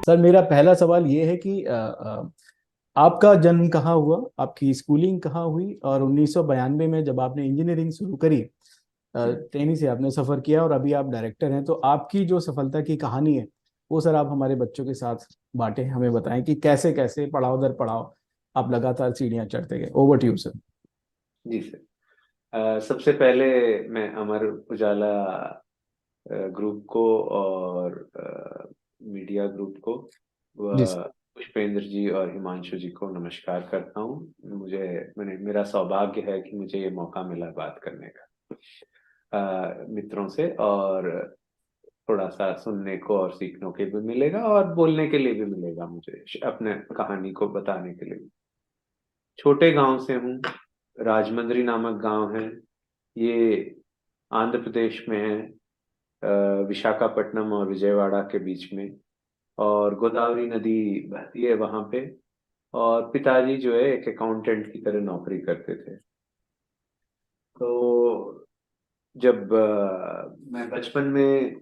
Sir, मेरा पहला सवाल ये है कि आपका जन्म कहाँ हुआ, आपकी स्कूलिंग कहाँ हुई, और 1992 में जब आपने इंजीनियरिंग शुरू करी, ट्रेनी से आपने सफर किया और अभी आप डायरेक्टर हैं, तो आपकी जो सफलता की कहानी है वो सर आप हमारे बच्चों के साथ बांटें, हमें बताएं कि कैसे कैसे पड़ाव दर पड़ाव आप लगातार सीढ़ियां चढ़ते गए। Over to you sir. जी सर। सबसे पहले मैं अमर उजाला ग्रुप को और मीडिया ग्रुप को जी सर। पुष्पेंद्र जी और हिमांशु जी को नमस्कार करता हूँ। मेरा सौभाग्य है कि मुझे ये मौका मिला बात करने का मित्रों से, और थोड़ा सा सुनने को और सीखने के भी मिलेगा और बोलने के लिए भी मिलेगा, मुझे अपने कहानी को बताने के लिए। छोटे गांव से हूँ, राजमंद्री नामक गांव है ये, आंध्र प्रदेश में है, विशाखापट्टनम और विजयवाड़ा के बीच में। और गोदावरी नदी बहती है वहां पे। और पिताजी जो है एक अकाउंटेंट की तरह नौकरी करते थे। तो जब मैं बचपन में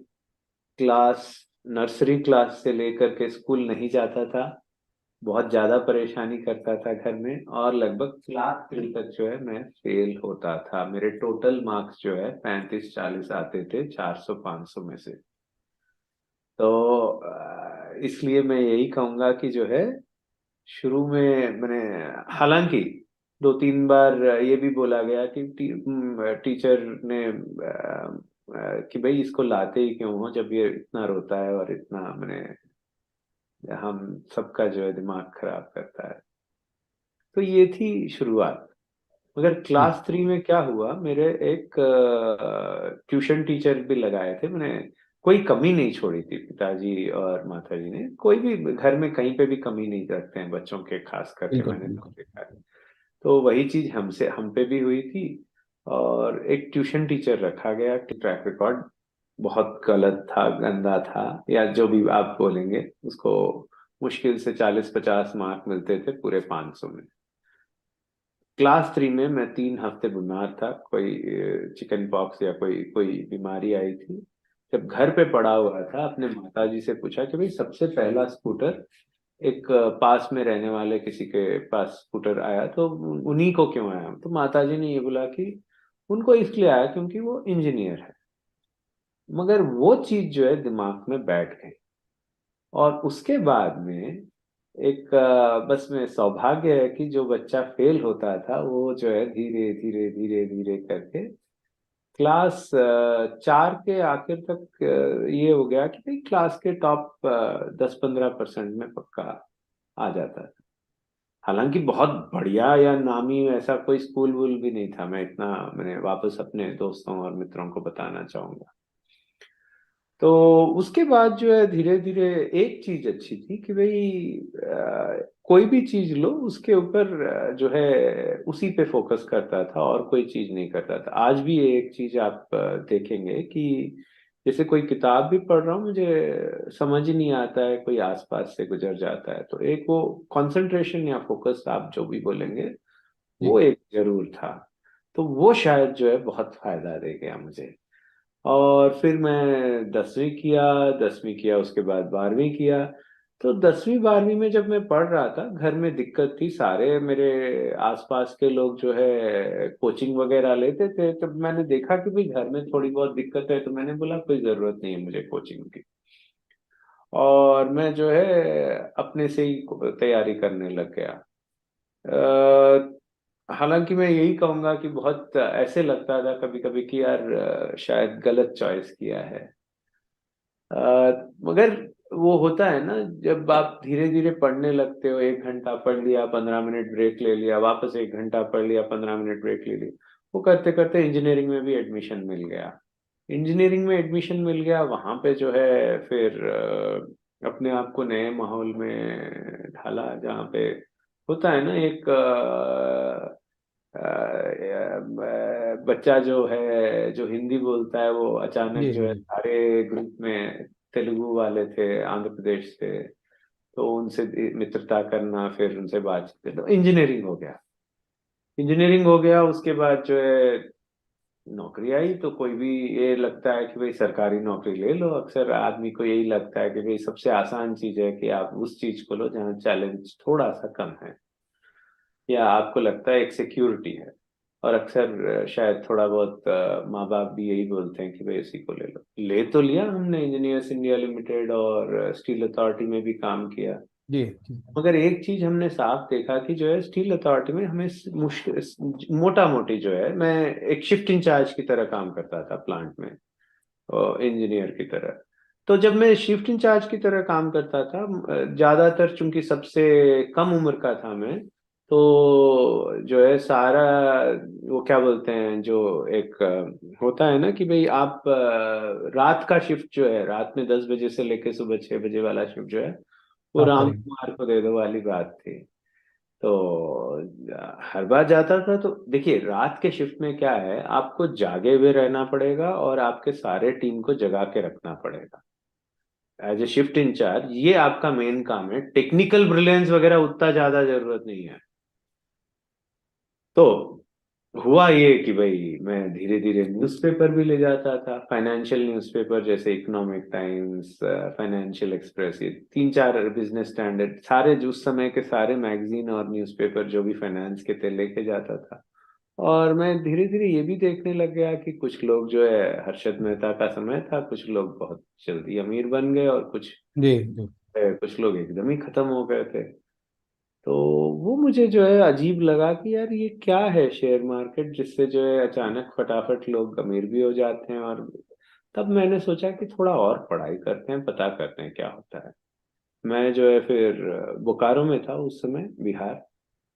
क्लास नर्सरी क्लास से लेकर के स्कूल नहीं जाता था, बहुत ज्यादा परेशानी करता था घर में, और लगभग क्लास 3 तक जो है मैं फेल होता था। मेरे टोटल मार्क्स जो है 35-40 आते थे 400-500 में से। तो इसलिए मैं यही कहूंगा कि जो है शुरू में मैंने, हालांकि 2-3 बार ये भी बोला गया कि टीचर ने कि भाई इसको लाते ही क्यों हो जब ये इतना रोता है और इतना मैंने हम सबका जो है दिमाग खराब करता है। तो ये थी शुरुआत। मगर जी। क्लास 3 में क्या हुआ, मेरे एक ट्यूशन टीचर भी लगाए थे मैंने। कोई कमी नहीं छोड़ी थी, पिताजी और माताजी ने कोई भी घर में कहीं पे भी कमी नहीं रखते हैं बच्चों के, खास करके बिल्कुल मैंने तो बिल्कुल। देखा है। तो वही चीज हम पे भी हुई थी। और एक ट्यूशन टीचर रखा गया कि ट्रैक रिकॉर्ड बहुत गलत था, गंदा था, या जो भी आप बोलेंगे उसको। मुश्किल से 40-50 मार्क मिलते थे पूरे 500 में। क्लास 3 में मैं 3 हफ्ते बीमार था, कोई चिकन पॉक्स या कोई कोई बीमारी आई थी। जब घर पे पड़ा हुआ था, अपने माताजी से पूछा कि भाई सबसे पहला स्कूटर एक पास में रहने वाले किसी के पास स्कूटर आया तो उन्हीं को क्यों आया। तो माताजी ने ये बोला कि उनको इसलिए आया क्योंकि वो इंजीनियर है। मगर वो चीज जो है दिमाग में बैठ गई। और उसके बाद में एक बस में सौभाग्य है कि जो बच्चा फेल होता था वो जो है धीरे धीरे धीरे धीरे करके क्लास 4 के आखिर तक ये हो गया कि भाई क्लास के टॉप 10-15% में पक्का आ जाता था। हालांकि बहुत बढ़िया या नामी ऐसा कोई स्कूल वूल भी नहीं था, मैं इतना मैंने वापस अपने दोस्तों और मित्रों को बताना चाहूंगा। तो उसके बाद जो है धीरे धीरे एक चीज अच्छी थी कि भाई कोई भी चीज लो उसके ऊपर जो है उसी पे फोकस करता था और कोई चीज नहीं करता था। आज भी ये एक चीज आप देखेंगे कि जैसे कोई किताब भी पढ़ रहा हूँ, मुझे समझ ही नहीं आता है, कोई आसपास से गुजर जाता है, तो एक वो कंसंट्रेशन या फोकस आप जो भी बोलेंगे जी। वो एक जरूर था। तो वो शायद जो है बहुत फायदा दे गया मुझे। और फिर मैं 10वीं किया उसके बाद 12वीं किया। तो 10वीं 12वीं में जब मैं पढ़ रहा था, घर में दिक्कत थी, सारे मेरे आसपास के लोग जो है कोचिंग वगैरह लेते थे। तब मैंने देखा कि भाई घर में थोड़ी बहुत दिक्कत है, तो मैंने बोला कोई जरूरत नहीं है मुझे कोचिंग की। और मैं जो है अपने से ही तैयारी करने लग गया। हालांकि मैं यही कहूंगा कि बहुत ऐसे लगता था कभी कभी कि यार शायद गलत चॉइस किया है। मगर वो होता है ना, जब आप धीरे धीरे पढ़ने लगते हो, 1 घंटा पढ़ लिया, 15 मिनट ब्रेक ले लिया, वापस 1 घंटा पढ़ लिया, 15 मिनट ब्रेक ले लिया, वो करते करते इंजीनियरिंग में भी एडमिशन मिल गया। इंजीनियरिंग में एडमिशन मिल गया, वहां पे जो है फिर अपने आप को नए माहौल में ढाला, जहाँ पे होता है ना एक बच्चा जो है जो हिंदी बोलता है वो अचानक जी जो जी है जी। सारे ग्रुप में तेलुगु वाले थे आंध्र प्रदेश से, तो उनसे मित्रता करना, फिर उनसे बातचीत, तो इंजीनियरिंग हो गया। इंजीनियरिंग हो गया उसके बाद जो है नौकरी आई तो कोई भी ये लगता है कि भाई सरकारी नौकरी ले लो, अक्सर आदमी को यही लगता है कि भाई सबसे आसान चीज है कि आप उस चीज को लो जहाँ चैलेंज थोड़ा सा कम है, या आपको लगता है एक सिक्योरिटी है। और अक्सर शायद थोड़ा बहुत माँ बाप भी यही बोलते हैं कि भाई इसी को ले लो। ले तो लिया हमने, इंजीनियर्स इंडिया लिमिटेड और स्टील अथॉरिटी में भी काम किया। जी। मगर एक चीज हमने साफ देखा कि जो है स्टील अथॉरिटी में हमें मुश्किल, मोटा मोटी जो है, मैं एक शिफ्ट इंचार्ज की तरह काम करता था प्लांट में, इंजीनियर की तरह। तो जब मैं शिफ्ट इंचार्ज की तरह काम करता था, ज्यादातर चूंकि सबसे कम उम्र का था मैं, तो जो है सारा, वो क्या बोलते हैं जो एक होता है ना कि भाई आप रात का शिफ्ट जो है, रात में 10 बजे से लेकर सुबह 6 बजे वाला शिफ्ट जो है, वो आप राम करेंगे। कुमार को दे दो वाली बात थी। तो हर बार जाता था तो देखिए, रात के शिफ्ट में क्या है, आपको जागे हुए रहना पड़ेगा और आपके सारे टीम को जगा के रखना पड़ेगा। एज ए शिफ्ट इंचार्ज ये आपका मेन काम है, टेक्निकल ब्रिलियंस वगैरह उतना ज्यादा जरूरत नहीं है। तो हुआ ये कि भाई मैं धीरे धीरे न्यूज़पेपर भी ले जाता था, फाइनेंशियल न्यूज़पेपर जैसे इकोनॉमिक टाइम्स, फाइनेंशियल एक्सप्रेस, ये 3 4 बिजनेस स्टैंडर्ड, सारे जो उस समय के सारे मैगजीन और न्यूज़पेपर जो भी फाइनेंस के थे लेके जाता था। और मैं धीरे धीरे ये भी देखने लग गया कि कुछ लोग जो है, हर्षद मेहता का समय था, कुछ लोग बहुत जल्दी अमीर बन गए और जी जी। कुछ लोग एकदम ही खत्म हो गए थे। तो वो मुझे जो है अजीब लगा कि यार ये क्या है शेयर मार्केट, जिससे जो है अचानक फटाफट लोग अमीर भी हो जाते हैं। और तब मैंने सोचा कि थोड़ा और पढ़ाई करते हैं, पता करते हैं क्या होता है। मैं जो है फिर बोकारो में था उस समय, बिहार।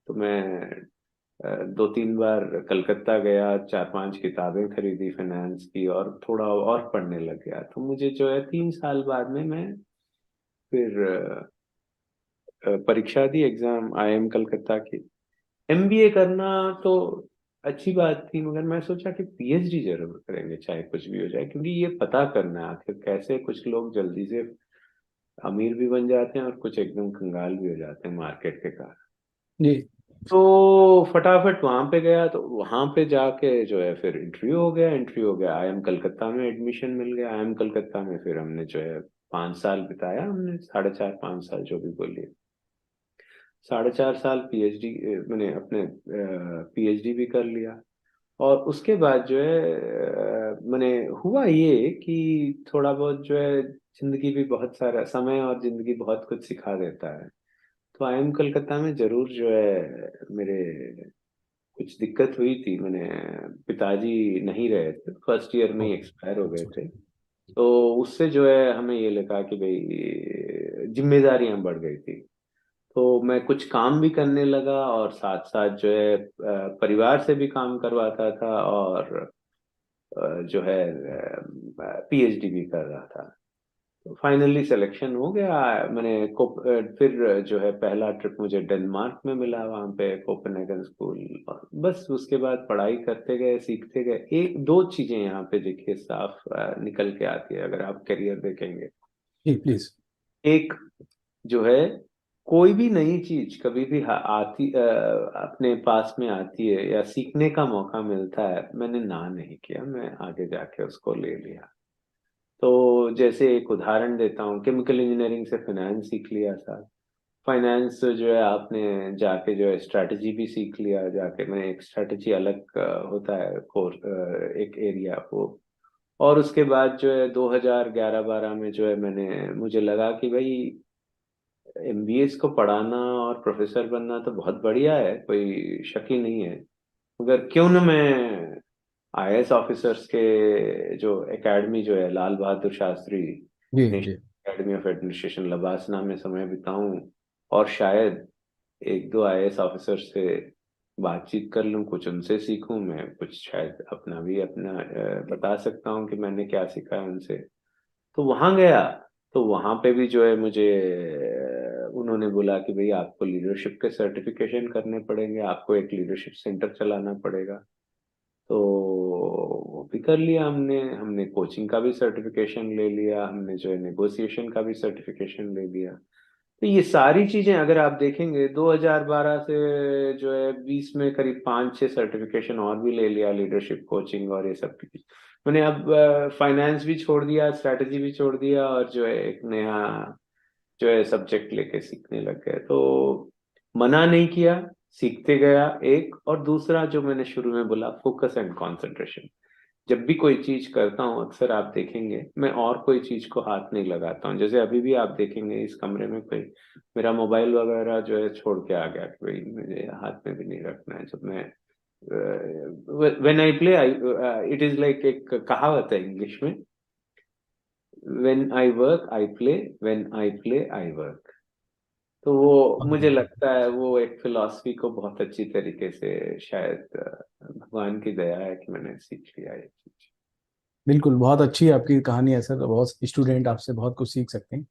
तो मैं 2 3 बार कलकत्ता गया, 4 5 किताबें खरीदी फाइनेंस की, और थोड़ा और पढ़ने लग गया। तो मुझे जो है 3 साल बाद में मैं फिर परीक्षा दी, एग्जाम आईआईएम कलकत्ता की। एमबीए करना तो अच्छी बात थी, मगर मैं सोचा कि पीएचडी जरूर करेंगे चाहे कुछ भी हो जाए, क्योंकि ये पता करना है आखिर कैसे कुछ लोग जल्दी से अमीर भी बन जाते हैं और कुछ एकदम कंगाल भी हो जाते हैं मार्केट के कारण। जी तो फटाफट वहां पे गया, तो वहां पे जाके जो है फिर इंटरव्यू हो गया, इंटरव्यू हो गया, आईएम कलकत्ता में एडमिशन मिल गया। आईएम कलकत्ता में फिर हमने जो है 5 साल बिताया, हमने 4.5 5 साल जो भी बोलिए, 4.5 साल पीएचडी, मैंने अपने पीएचडी भी कर लिया। और उसके बाद जो है मैंने, हुआ ये कि थोड़ा बहुत जो है, जिंदगी भी बहुत सारा समय और जिंदगी बहुत कुछ सिखा देता है। तो आईएम कलकत्ता में जरूर जो है मेरे कुछ दिक्कत हुई थी। मैंने, पिताजी नहीं रहे थे, फर्स्ट ईयर में ही एक्सपायर हो गए थे। तो उससे जो है हमें ये लगा कि भाई जिम्मेदारियां बढ़ गई थी। तो मैं कुछ काम भी करने लगा और साथ साथ जो है परिवार से भी काम करवाता था, और जो है पीएचडी भी कर रहा था। तो फाइनली सिलेक्शन हो गया। मैंने फिर जो है पहला ट्रिप मुझे डेनमार्क में मिला, वहाँ पे कोपेनहेगन स्कूल। और बस उसके बाद पढ़ाई करते गए, सीखते गए। एक दो चीजें यहाँ पे देखिए साफ निकल के आती है अगर आप करियर देखेंगे। जी प्लीज। एक जो है, कोई भी नई चीज कभी भी आती अपने पास में आती है या सीखने का मौका मिलता है, मैंने ना नहीं किया, मैं आगे जाके उसको ले लिया। तो जैसे एक उदाहरण देता हूँ, केमिकल इंजीनियरिंग से फाइनेंस सीख लिया था। फाइनेंस जो है आपने जाके जो है स्ट्रैटेजी भी सीख लिया, जाके मैं एक स्ट्रैटेजी अलग होता है कोर्स, एक एरिया वो। और उसके बाद जो है 2011 12 में जो है मैंने, मुझे लगा कि भाई एमबीए को पढ़ाना और प्रोफेसर बनना तो बहुत बढ़िया है, कोई शक ही नहीं है। मगर क्यों न मैं आईएएस ऑफिसर्स के जो एकेडमी जो है, Lal Bahadur Shastri ji ji. National academy of administration LBSNAA में समय बिताऊं, और शायद एक दो आईएएस ऑफिसर से बातचीत कर लूं, कुछ उनसे सीखूं, मैं कुछ शायद अपना भी अपना बता सकता हूं कि मैंने क्या सीखा है उनसे। तो वहां गया। तो वहां पे भी जो है मुझे उन्होंने बोला कि भाई आपको लीडरशिप के सर्टिफिकेशन करने पड़ेंगे, आपको एक लीडरशिप सेंटर चलाना पड़ेगा। तो वो भी कर लिया हमने। हमने कोचिंग का भी सर्टिफिकेशन ले लिया, हमने जो है नेगोशिएशन का भी सर्टिफिकेशन ले लिया। तो ये सारी चीजें अगर आप देखेंगे 2012 से जो है 20 में करीब 5-6 सर्टिफिकेशन और भी ले लिया, लीडरशिप कोचिंग और ये सब की। मैंने अब फाइनेंस भी छोड़ दिया, स्ट्रैटेजी भी छोड़ दिया, और जो है एक नया जो है सब्जेक्ट लेके सीखने लग गए। तो मना नहीं किया, सीखते गया एक। और दूसरा जो मैंने शुरू में बोला, फोकस एंड कंसंट्रेशन। जब भी कोई चीज करता हूँ अक्सर आप देखेंगे मैं और कोई चीज को हाथ नहीं लगाता हूँ। जैसे अभी भी आप देखेंगे इस कमरे में कोई मेरा मोबाइल वगैरह जो है छोड़ के आ गया कि भाई मुझे हाथ में भी नहीं रखना है। जब मैं when I play I, it is like एक कहावत है इंग्लिश में, when I work I play, when I play I work. तो वो मुझे लगता है वो एक फिलॉसफी को बहुत अच्छी तरीके से शायद भगवान की दया है कि मैंने सीख लिया ये चीज। बिल्कुल, बहुत अच्छी आपकी कहानी है सर, बहुत स्टूडेंट आपसे बहुत कुछ सीख सकते हैं।